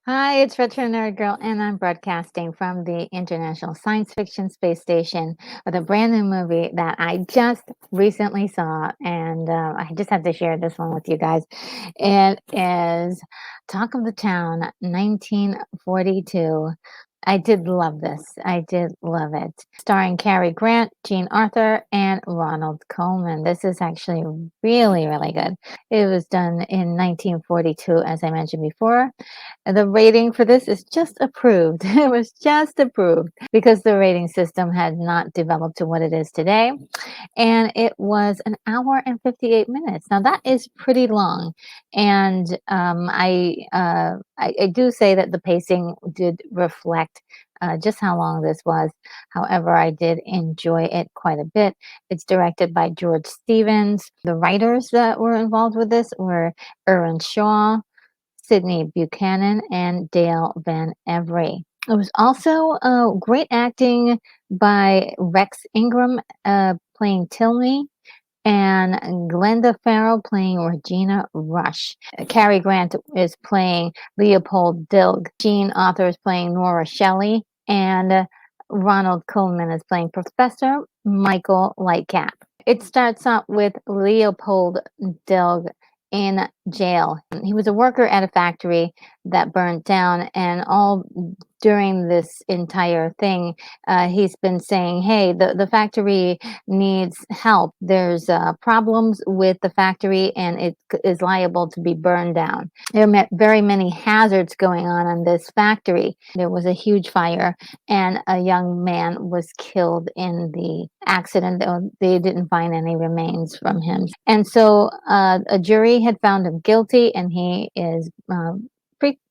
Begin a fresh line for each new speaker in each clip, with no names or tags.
Hi, it's Retro Nerd Girl, and I'm broadcasting from the International Science Fiction Space Station with a brand new movie that I just recently saw, and I just have to share this one with you guys. It is Talk of the Town, 1942. I did love this. I did love it. Starring Cary Grant, Jean Arthur, and Ronald Colman. This is actually really, really good. It was done in 1942, as I mentioned before. And the rating for this is just approved. It was just approved because the rating system had not developed to what it is today. And it was an hour and 58 minutes. Now that is pretty long. And I do say that the pacing did reflect just how long this was. However, I did enjoy it quite a bit. It's directed by George Stevens. The writers that were involved with this were Irwin Shaw, Sidney Buchanan, and Dale Van Avery. It was also great acting by Rex Ingram playing Tilney and Glenda Farrell playing Regina Rush. Cary Grant is playing Leopold Dilg. Jean Arthur is playing Nora Shelley. And Ronald Colman is playing Professor Michael Lightcap. It starts out with Leopold Dilg in jail. He was a worker at a factory that burned down, and all during this entire thing, he's been saying, hey, the factory needs help. There's problems with the factory, and it is liable to be burned down. There are very many hazards going on in this factory. There was a huge fire, and a young man was killed in the accident. They didn't find any remains from him. And so a jury had found him guilty, and he is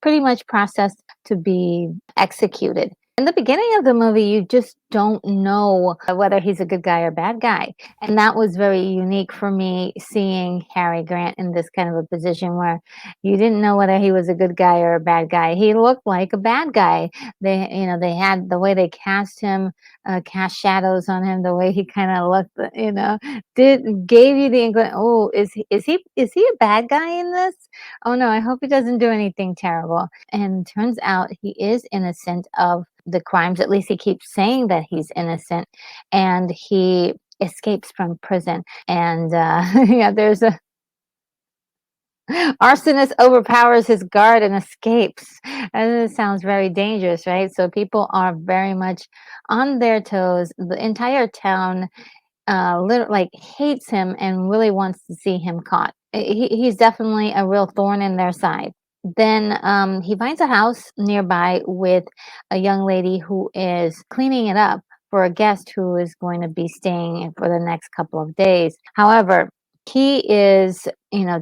pretty much processed to be executed. In the beginning of the movie, you just don't know whether he's a good guy or bad guy. And that was very unique for me, seeing Cary Grant in this kind of a position where you didn't know whether he was a good guy or a bad guy. He looked like a bad guy. They had the way they cast him, cast shadows on him, the way he kind of looked, gave you the inkling, oh, is he a bad guy in this? Oh no, I hope he doesn't do anything terrible. And turns out he is innocent of the crimes. At least he keeps saying that he's innocent, and he escapes from prison. And yeah, there's a arsonist overpowers his guard and escapes. And it sounds very dangerous, right? So people are very much on their toes. The entire town like hates him and really wants to see him caught. He's definitely a real thorn in their side. Then he finds a house nearby with a young lady who is cleaning it up for a guest who is going to be staying for the next couple of days. However, he is,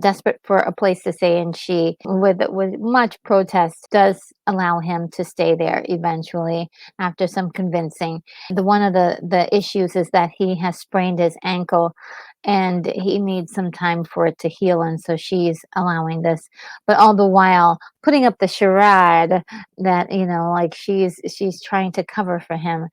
desperate for a place to stay, and she, with much protest, does allow him to stay there eventually after some convincing. One of the issues is that he has sprained his ankle, and he needs some time for it to heal, and so she's allowing this, but all the while putting up the charade that like she's trying to cover for him.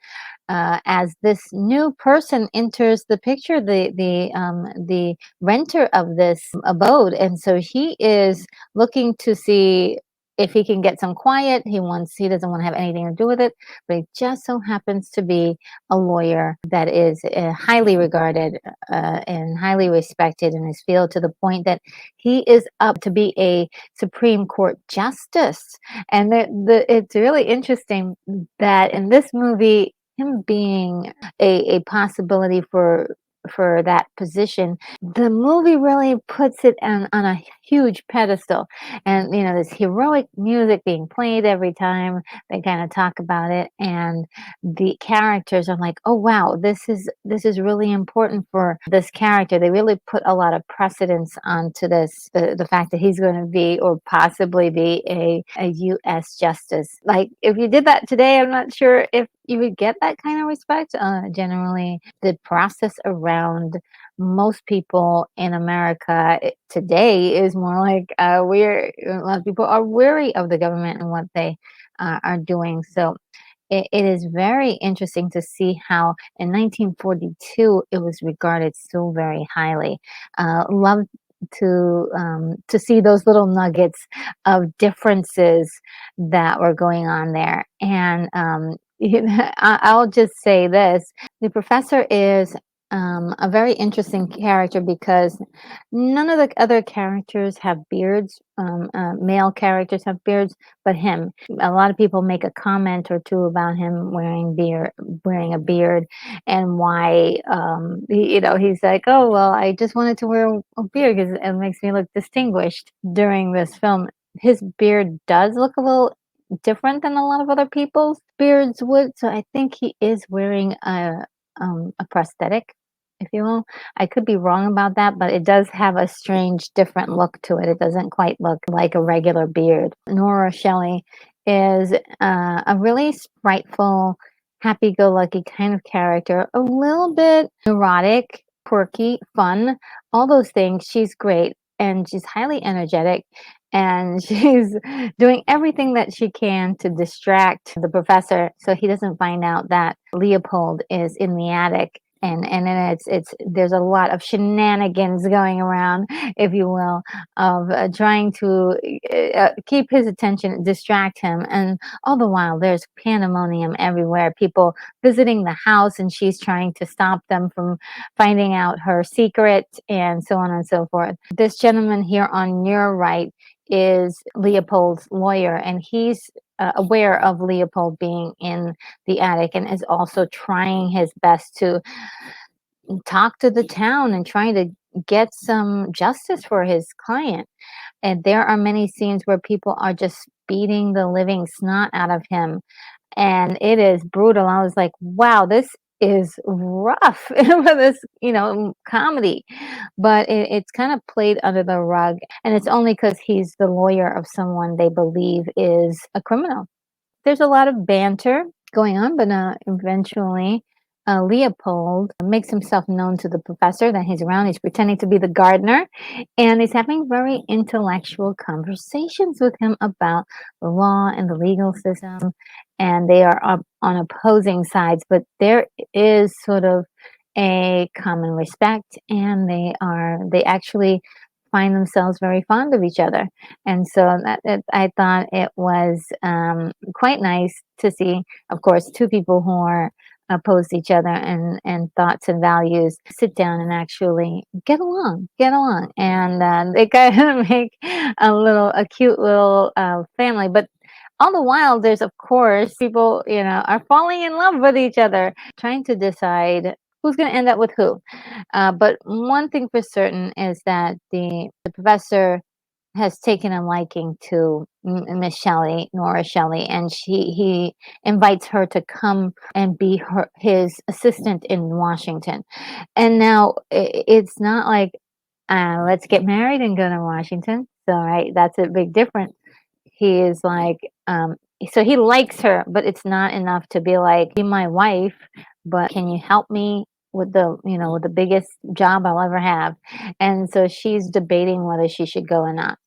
As this new person enters the picture, the renter of this abode, and so he is looking to see if he can get some quiet. He doesn't want to have anything to do with it, but he just so happens to be a lawyer that is highly regarded and highly respected in his field, to the point that he is up to be a Supreme Court justice. And it's really interesting that in this movie, him being a possibility for that position, the movie really puts it on a huge pedestal. And this heroic music being played every time they kind of talk about it, and the characters are like, oh wow, this is really important for this character. They really put a lot of precedence onto this, the fact that he's going to be or possibly be a U.S. justice. Like, if you did that today, I'm not sure if you would get that kind of respect. Generally, the process around most people in America today is more like a lot of people are wary of the government and what they are doing. So it is very interesting to see how in 1942 it was regarded so very highly. Loved to see those little nuggets of differences that were going on there. And I'll just say this: the professor is a very interesting character because none of the other characters have beards. Male characters have beards, but him. A lot of people make a comment or two about him wearing a beard, and why he's like, oh well, I just wanted to wear a beard because it makes me look distinguished during this film. His beard does look a little different than a lot of other people's beards would, so I think he is wearing a prosthetic, if you will. I could be wrong about that, but it does have a strange different look to it. It doesn't quite look like a regular beard. Nora Shelley is a really spriteful, happy-go-lucky kind of character, a little bit neurotic, quirky, fun, all those things. She's great, and she's highly energetic, and she's doing everything that she can to distract the professor so he doesn't find out that Leopold is in the attic. And then it's there's a lot of shenanigans going around, if you will, of trying to keep his attention, distract him, and all the while there's pandemonium everywhere. People visiting the house, and she's trying to stop them from finding out her secret, and so on and so forth. This gentleman here on your right is Leopold's lawyer, and he's aware of Leopold being in the attic and is also trying his best to talk to the town and trying to get some justice for his client. And there are many scenes where people are just beating the living snot out of him, and it is brutal. I was like, wow, this is rough for this, comedy, but it's kind of played under the rug, and it's only because he's the lawyer of someone they believe is a criminal. There's a lot of banter going on, but eventually Leopold makes himself known to the professor that he's around. He's pretending to be the gardener, and he's having very intellectual conversations with him about the law and the legal system. And they are up on opposing sides, but there is sort of a common respect, and they actually find themselves very fond of each other. And so I thought it was quite nice to see, of course, two people who are opposed to each other and thoughts and values sit down and actually get along, and they kind of make a cute little family. But all the while, there's of course people, are falling in love with each other, trying to decide who's going to end up with who. But one thing for certain is that the professor has taken a liking to Miss Shelley, Nora Shelley, and he invites her to come and be his assistant in Washington. And now it's not like let's get married and go to Washington. So right, that's a big difference. He is like, so he likes her, but it's not enough to be like, be my wife, but can you help me with with the biggest job I'll ever have? And so she's debating whether she should go or not.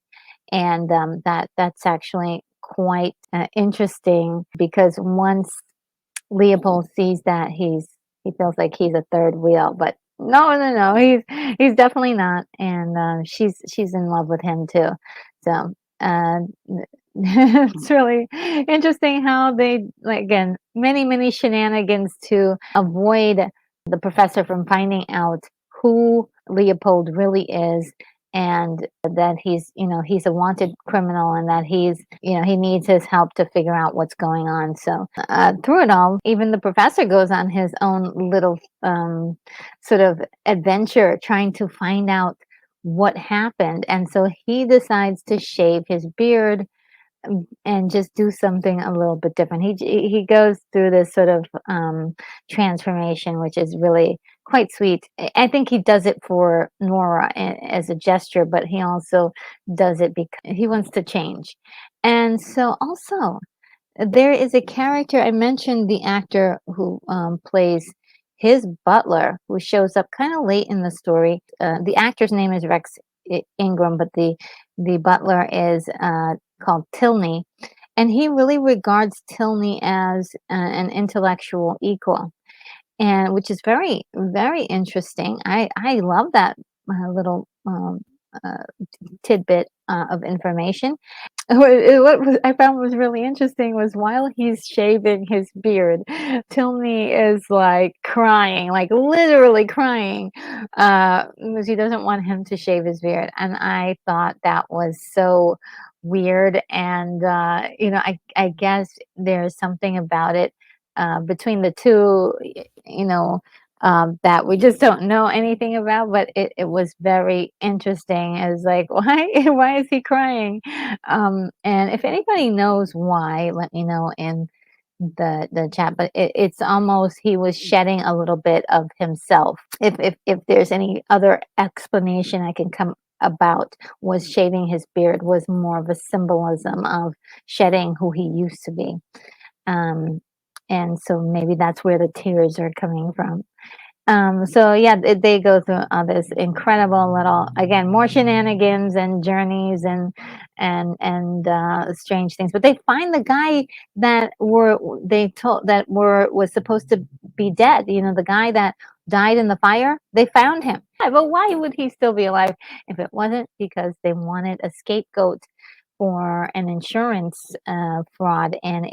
And that's actually quite interesting, because once Leopold sees that, he feels like he's a third wheel, but no, he's definitely not, and she's in love with him too. So uh, it's really interesting how they, like, again, many shenanigans to avoid the professor from finding out who Leopold really is, and that he's a wanted criminal, and that he needs his help to figure out what's going on. So through it all, even the professor goes on his own little sort of adventure trying to find out what happened, and so he decides to shave his beard and just do something a little bit different. He goes through this sort of transformation, which is really quite sweet. I think he does it for Nora as a gesture, but he also does it because he wants to change. And so also there is a character, I mentioned the actor who plays his butler, who shows up kind of late in the story. The actor's name is Rex Ingram, but the butler is called Tilney, and he really regards Tilney as an intellectual equal, and which is very interesting. I love that little uh, tidbit of information. What I found was really interesting was while he's shaving his beard, Tilney is like crying, like literally crying, because he doesn't want him to shave his beard. And I thought that was so weird. And I guess there's something about it between the two, that we just don't know anything about, but it was very interesting. It was like, why is he crying? And if anybody knows why, let me know in the chat. But it's almost he was shedding a little bit of himself. If there's any other explanation I can come about, was shaving his beard was more of a symbolism of shedding who he used to be. Um, and so maybe that's where the tears are coming from. So yeah, they go through this incredible little, again, more shenanigans and journeys and strange things. But they find the guy that were they told that were was supposed to be dead. The guy that died in the fire. They found him. Yeah, but why would he still be alive if it wasn't because they wanted a scapegoat for an insurance fraud? And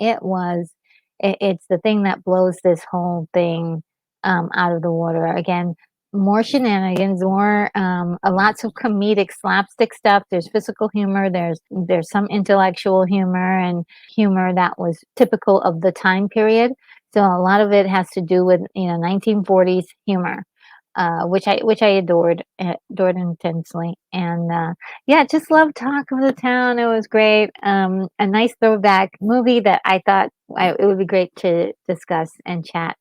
it's the thing that blows this whole thing out of the water. Again, more shenanigans, more lots of comedic slapstick stuff. There's physical humor. There's some intellectual humor and humor that was typical of the time period. So a lot of it has to do with 1940s humor, which I adored intensely. And yeah, just love Talk of the Town. It was great. A nice throwback movie that I thought it would be great to discuss and chat.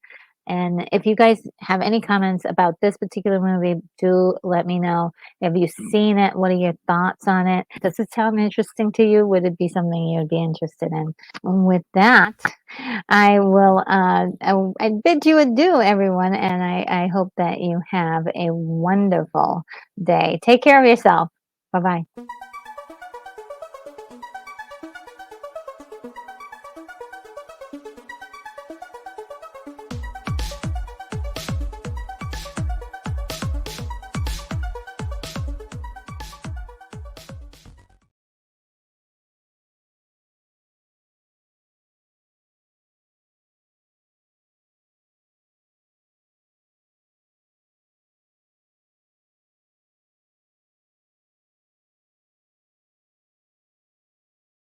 And if you guys have any comments about this particular movie, do let me know. Have you seen it? What are your thoughts on it? Does it sound interesting to you? Would it be something you'd be interested in? And with that, I will I bid you adieu, everyone, and I hope that you have a wonderful day. Take care of yourself. Bye bye.